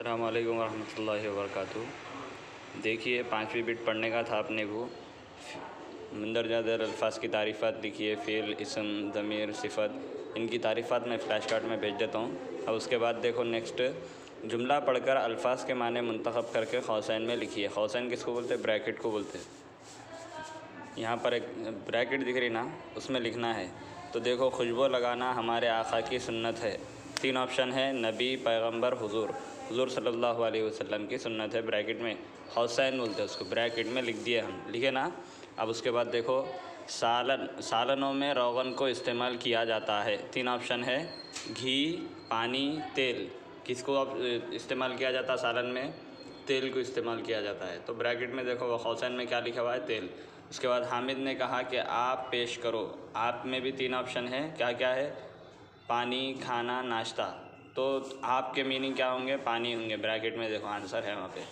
अस्सलाम वालेकुम रहमतुल्लाहि वबरकातुहू। देखिए 5वीं बिट पढ़ने का था अपने को। मंदरजा ज़ैल अल्फाज की तारीफ़ात लिखिए, फ़ेल, इसम, ज़मीर, सिफ़त, इनकी तारीफ़ात मैं फ़्लैश कार्ड में भेज देता हूँ। अब उसके बाद देखो नेक्स्ट जुमला पढ़कर अल्फाज के माने मुंतखब करके खौसैन में लिखिए। खौसैन किसको बोलते हैं? ब्रैकेट को बोलते हैं। यहाँ पर एक ब्रैकेट दिख रही ना, उसमें लिखना है। तो देखो, खुशबू लगाना हमारे आका की सुन्नत है। 3 ऑप्शन है, नबी, पैगंबर, हुजूर। हुजूर सल्लल्लाहु अलैहि वसल्लम की सुन्नत है। ब्रैकेट में खौसैन बोलते हैं उसको, ब्रैकेट में लिख दिए हम, लिखे ना। अब उसके बाद देखो, सालनों में रोगन को इस्तेमाल किया जाता है। 3 ऑप्शन है, घी, पानी, तेल। किसको अब इस्तेमाल किया जाता है सालन में? तेल को इस्तेमाल किया जाता है। तो ब्रैकेट में देखो खौसैन में क्या लिखा हुआ है? तेल। उसके बाद हामिद ने कहा कि आप पेश करो। आप में भी 3 ऑप्शन है, क्या क्या है? पानी, खाना, नाश्ता। तो आपके मीनिंग क्या होंगे? पानी होंगे। ब्रैकेट में देखो आंसर है वहाँ पे।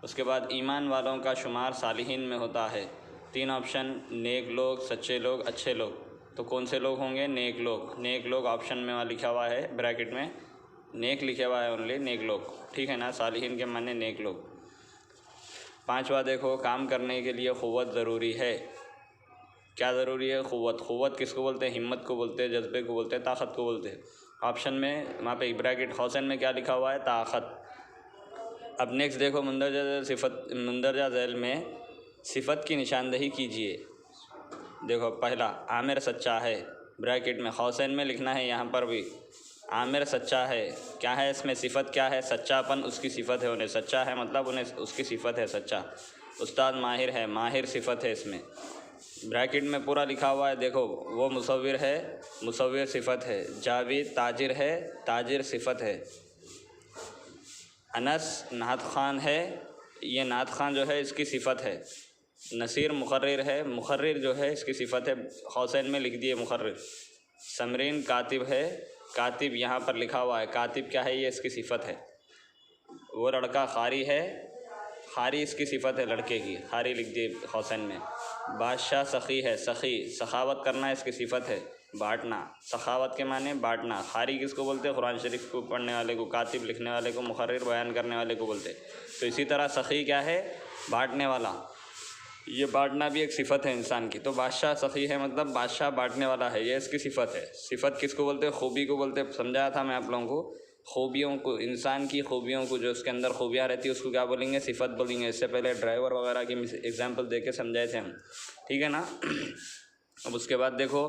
उसके बाद ईमान वालों का शुमार सालिहीन में होता है। 3 ऑप्शन, नेक लोग, सच्चे लोग, अच्छे लोग। तो कौन से लोग होंगे? नेक लोग। नेक लोग ऑप्शन में वहाँ लिखा हुआ है, ब्रैकेट में नेक लिखा हुआ है, ओनली नेक लोग, ठीक है ना। सालिहीन के माने नेक लोग। 5वां देखो, काम करने के लिए क़ुव्वत ज़रूरी है। क्या ज़रूरी है? क़ुव्वत। क़ुव्वत किसको बोलते हैं? हिम्मत को बोलते हैं, जज्बे को बोलते हैं, ताकत को बोलते हैं। ऑप्शन में वहाँ पे ब्रैकेट खौसैन में क्या लिखा हुआ है? ताकत। अब नेक्स्ट देखो, मंदरजा ज़ैल में सिफ़त की निशानदही कीजिए। देखो, पहला, आमिर सच्चा है। ब्रैकेट में खौसैन में लिखना है। यहाँ पर भी आमिर सच्चा है। क्या है इसमें? सिफ़त क्या है? सच्चापन उसकी सिफ़त है। उन्हें सच्चा है मतलब उन्हें उसकी सिफ़त है सच्चा। उस्ताद माहिर है। माहिर सिफ़त है इसमें। ब्रैकेट में पूरा लिखा हुआ है। देखो, वो मुसव्विर है, मुसव्विर सिफ़त है। जावेद ताजिर है, ताजिर सिफ़त है। अनस नात ख़ान है, ये नात ख़ान जो है इसकी सिफ़त है। नसीर मुक़र्रिर है, मुक़र्रिर जो है इसकी सिफ़त है। खौसैन में लिख दिए मुक़र्रिर। समरीन कातिब है, कातिब यहाँ पर लिखा हुआ है। कातिब क्या है? ये इसकी सिफ़त है। वो लड़का ख़ारी है, ख़ारी इसकी सिफ़त है लड़के की, ख़ारी लिख दिए खौसैन में। बादशाह सख़ी है, सख़ी सखावत करना इसकी सिफ़त है। बाँटना, सखावत के माने बाँटना। ख़ारी किसको बोलते हैं? कुरान शरीफ को पढ़ने वाले को, कातिब लिखने वाले को, मुक़र्रिर बयान करने वाले को बोलते हैं। तो इसी तरह सख़ी क्या है? बाँटने वाला। ये बाँटना भी एक सिफ़त है इंसान की। तो बादशाह सख़ी है मतलब बादशाह बाँटने वाला है, ये इसकी सिफ़त है। सिफ़त किसको बोलते हैं? खूबी को बोलते हैं। समझाया था मैं आप लोगों को। खूबियों को, इंसान की खूबियों को, जो उसके अंदर खूबियाँ रहती है उसको क्या बोलेंगे? सिफ़त बोलेंगे। इससे पहले ड्राइवर वगैरह की एग्जांपल दे के समझाए थे हम, ठीक है ना। अब उसके बाद देखो,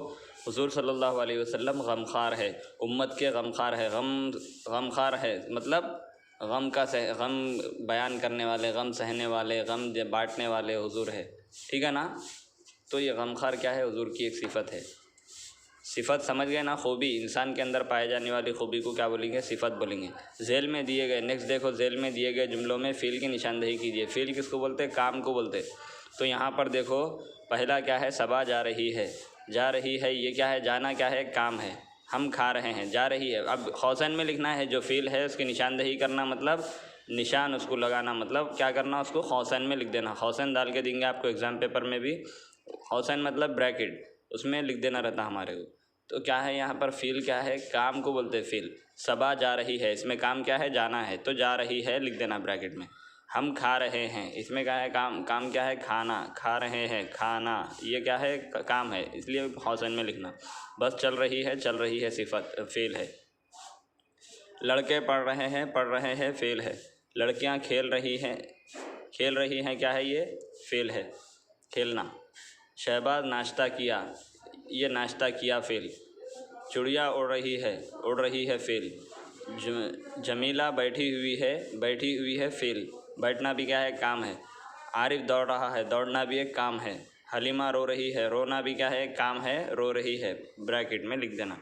हुज़ूर सल्लल्लाहु अलैहि वसल्लम गमख़ार है, उम्मत के गमख़ार है। गमख़ार है मतलब गम बयान करने वाले, गम सहने वाले, गम बाँटने वाले हुज़ूर है, ठीक है ना। तो ये गमख़ार क्या है? हुज़ूर की एक सिफ़त है। सिफ़त समझ गए ना? खूबी, इंसान के अंदर पाए जाने वाली खूबी को क्या बोलेंगे? सिफ़त बोलेंगे। ज़ेल में दिए गए, नेक्स्ट देखो, ज़ेल में दिए गए जुमलों में फ़ील की निशानदही कीजिए। फ़ील किसको बोलते हैं? काम को बोलते हैं। तो यहाँ पर देखो, पहला क्या है? सबा जा रही है। जा रही है, ये क्या है? जाना क्या है? काम है। हम खा रहे हैं, जा रही है। अब खौसैन में लिखना है, जो फ़ील है उसकी निशानदही करना मतलब निशान उसको लगाना, मतलब क्या करना? उसको खौसैन में लिख देना। खौसैन डाल के देंगे आपको एग्ज़ाम पेपर में भी। खौसैन मतलब ब्रैकेट, उसमें लिख देना रहता हमारे को। तो क्या है यहाँ पर? फ़ील क्या है? काम को बोलते हैं फ़ील। सबा जा रही है, इसमें काम क्या है? जाना है, तो जा रही है लिख देना ब्रैकेट में। हम खा रहे हैं, इसमें क्या है? काम क्या है? खाना। खा रहे हैं, खाना, ये क्या है? काम है, इसलिए खौसैन में लिखना। बस चल रही है सिफ़त, फ़ेल है। लड़के पढ़ रहे हैं फ़ेल है। लड़कियां खेल रही हैं क्या है? ये फ़ेल है, खेलना। शहबाज नाश्ता किया, ये नाश्ता किया फ़ेल। चिड़िया उड़ रही है फ़ेल। जमीला बैठी हुई है फ़ेल। बैठना भी क्या है? काम है। आरिफ दौड़ रहा है, दौड़ना भी एक काम है। हलीमा रो रही है, रोना भी क्या है? काम है, रो रही है। ब्रैकेट में लिख देना।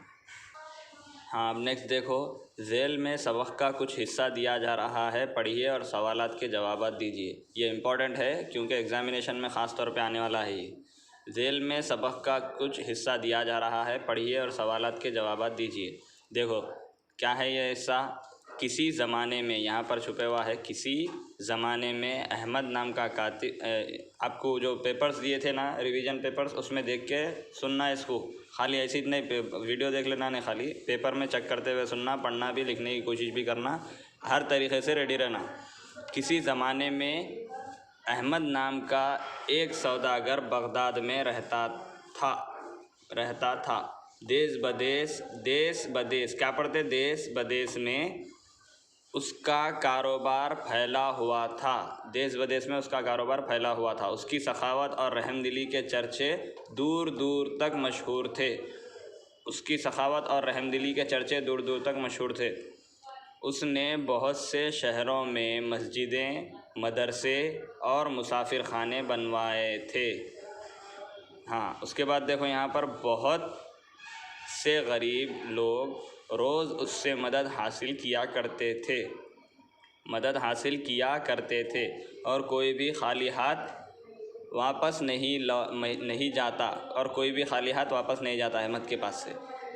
हाँ, अब नेक्स्ट देखो, ज़ेल में सबक का कुछ हिस्सा दिया जा रहा है, पढ़िए और सवालात के जवाबात दीजिए। ये इम्पॉर्टेंट है क्योंकि एग्ज़ामिनेशन में ख़ास तौर पे आने वाला है ये। ज़ेल में सबक का कुछ हिस्सा दिया जा रहा है, पढ़िए और सवालात के जवाबात दीजिए। देखो, क्या है ये हिस्सा? किसी ज़माने में, यहाँ पर छुपे हुआ है, किसी ज़माने में अहमद नाम का कातिब। आपको जो पेपर्स दिए थे ना, रिवीजन पेपर्स, उसमें देख के सुनना इसको। खाली ऐसे ही नहीं, वीडियो देख लेना नहीं, खाली पेपर में चेक करते हुए सुनना, पढ़ना भी, लिखने की कोशिश भी करना। हर तरीक़े से रेडी रहना। किसी ज़माने में अहमद नाम का एक सौदागर बगदाद में रहता था। देश बदेश क्या पढ़ते, देश बदेश में उसका कारोबार फैला हुआ था। देश विदेश में उसका कारोबार फैला हुआ था। उसकी सखावत और रहमदिली के चर्चे दूर दूर तक मशहूर थे। उसकी सखावत और रहमदिली के चर्चे दूर दूर तक मशहूर थे। उसने बहुत से शहरों में मस्जिदें, मदरसे और मुसाफिर खाने बनवाए थे। हाँ, उसके बाद देखो यहाँ पर बहुत से गरीब लोग रोज़ उससे मदद हासिल किया करते थे और कोई भी खाली हाथ वापस नहीं जाता अहमद के पास से।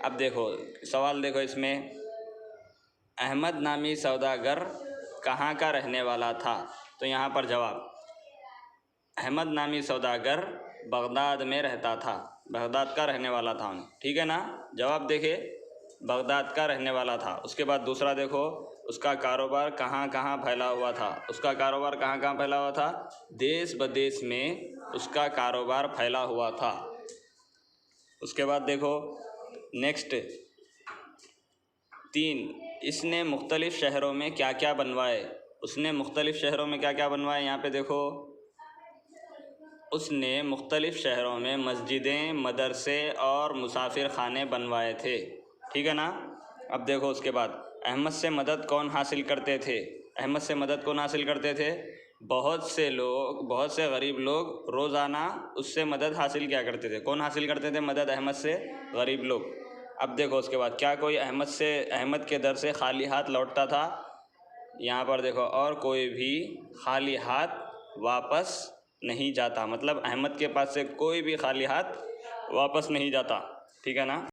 अब देखो सवाल, देखो इसमें अहमद नामी सौदागर कहाँ का रहने वाला था? तो यहाँ पर जवाब, अहमद नामी सौदागर बगदाद में रहता था, बगदाद का रहने वाला था। ठीक है ना, जवाब देखे, बगदाद का रहने वाला था। उसके बाद दूसरा देखो, उसका कारोबार कहाँ कहाँ फैला हुआ था? उसका कारोबार कहाँ कहाँ फैला हुआ था? देश बदेश में उसका कारोबार फैला हुआ था। उसके बाद देखो नेक्स्ट 3, इसने मुख्तलिफ़ शहरों में क्या क्या बनवाए? उसने मुख्तलिफ़ शहरों में क्या क्या बनवाए? यहाँ पे देखो, उसने मुख्तलिफ़ शहरों में मस्जिदें, मदरसे और मुसाफिर खाने बनवाए थे। ठीक है ना। अब देखो उसके बाद अहमद से मदद कौन हासिल करते थे? अहमद से मदद कौन हासिल करते थे? बहुत से गरीब लोग रोज़ाना उससे मदद हासिल किया करते थे। कौन हासिल करते थे मदद अहमद से? गरीब लोग। अब देखो उसके बाद, क्या कोई अहमद के दर से खाली हाथ लौटता था? यहाँ पर देखो, और कोई भी खाली हाथ वापस नहीं जाता। मतलब अहमद के पास से कोई भी खाली हाथ वापस नहीं जाता। ठीक है ना।